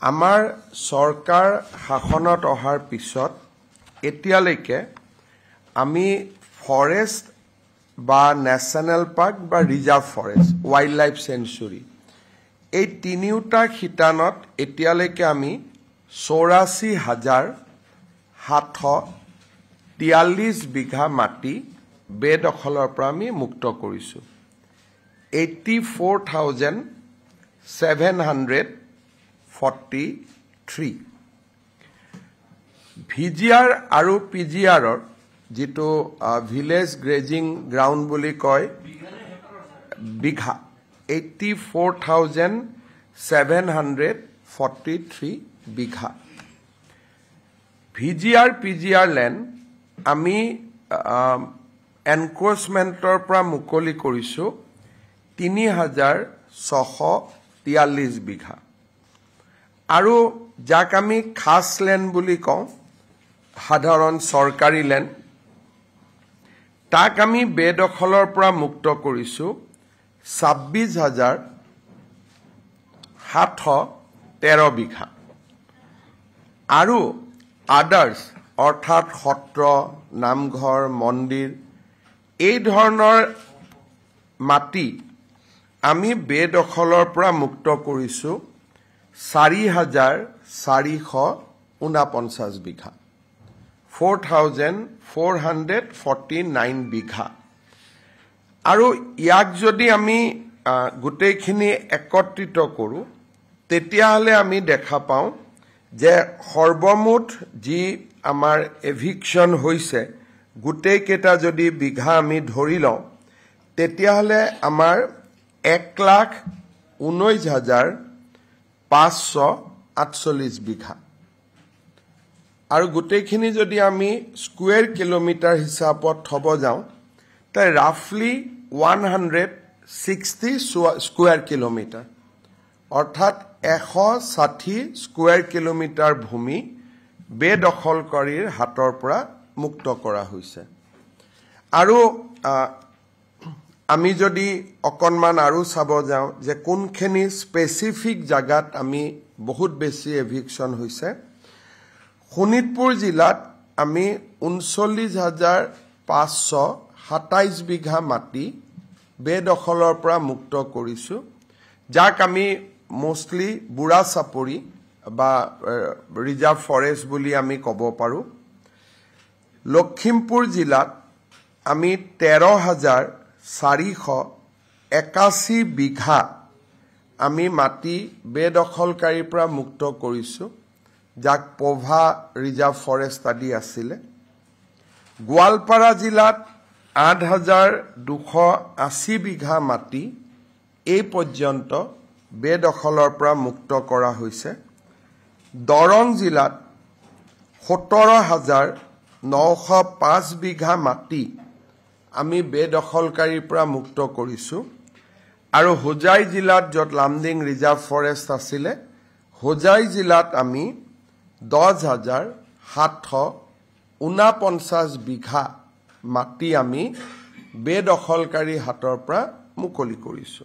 আমাৰ সৰকাৰ শাসনত অহাৰ পিছত এতিয়ালৈকে আমি ফৰেষ্ট বা ন্যাশনাল পাৰ্ক বা reserve forest wild life century এই তিনিওটা খিতানত এতিয়ালৈকে আমি ৮৪,৭৪৩ বিঘা মাটি বেদখলৰ পৰা আমি মুক্ত কৰিছো 84,743 ভিজিআৰ আৰু পিজিআৰৰ যেটো ভিলেজ গ্ৰেজিং গ্ৰাউণ্ড বুলি কয় বিঘা 84,743 বিঘা ভিজিআৰ পিজিআৰ লেণ্ড আমি এনক্ৰোচমেন্টৰ পৰা মুকলি কৰিছো 3,643 বিঘা আৰু যাক আমি খাস লেণ্ড বুলি কওঁ সাধাৰণ চৰকাৰী লেণ্ড তাক আমি বেদখলৰ পৰা মুক্ত কৰিছো 26,713 বিঘা আৰু আদাৰ্স অৰ্থাৎ সত্ৰ নামঘৰ মন্দিৰ এই ধৰণৰ মাটি আমি বেদখলৰ পৰা মুক্ত কৰিছো 4,449 বিঘা 4,449 বিঘা আৰু ইয়াক যদি আমি গোটেইখিনি একত্ৰিত কৰো তেতিয়াহলে আমি দেখা পাওঁ যে সৰ্বমুঠ যি আমাৰ এভিকশন হৈছে গোটেই কেটা যদি বিঘা আমি ধৰি লওঁ তেতিয়াহলে আমাৰ 1,19,548 বিঘা আৰু গোটেইখিনি যদি আমি স্কয়াৰ কিলোমিটাৰ হিচাপত থব যাওঁ তাই ৰাফলি 160 স্কয়াৰ কিলোমিটাৰ অৰ্থাৎ 160 স্কয়াৰ কিলোমিটাৰ ভূমি বেদখলকাৰীৰ হাতৰ পৰা মুক্ত কৰা হৈছে আৰু আমি যদি অকনমান আৰু চাব যাওঁ যে কোনখিনি স্পেসিফিক জাগাত আমি বহুত বেছি এভিকশন হৈছে শোণিতপুৰ জিলাত আমি 39,527 বিঘা মাটি বেদখলৰ পৰা মুক্ত কৰিছো যাক আমি মোস্টলি বুঢ়া চাপৰি বা ৰিজাৰ্ভ ফৰেষ্ট বুলি আমি ক'ব পাৰো লখিমপুৰ জিলাত আমি 13,481 বিঘা আমি মাটি বেদখলকাৰীৰ পৰা মুক্ত কৰিছো যাক পভা ৰিজাৰ্ভ ফৰেষ্ট আদি আছিলে গোৱালপাৰা জিলাত 8,280 বিঘা মাটি এই পৰ্যন্ত বেদখলৰ পৰা মুক্ত কৰা হৈছে দৰং জিলাত 17,905 বিঘা মাটি আমি বেদখলকাৰীৰ পৰা মুক্ত কৰিছো আৰু হোজাই জিলাত যত লামডিং ৰিজাৰ্ভ ফৰেষ্ট আছিলে হোজাই জিলাত আমি 10,749 বিঘা মাটি আমি বেদখলকাৰী হাতৰ পৰা মুকলি কৰিছো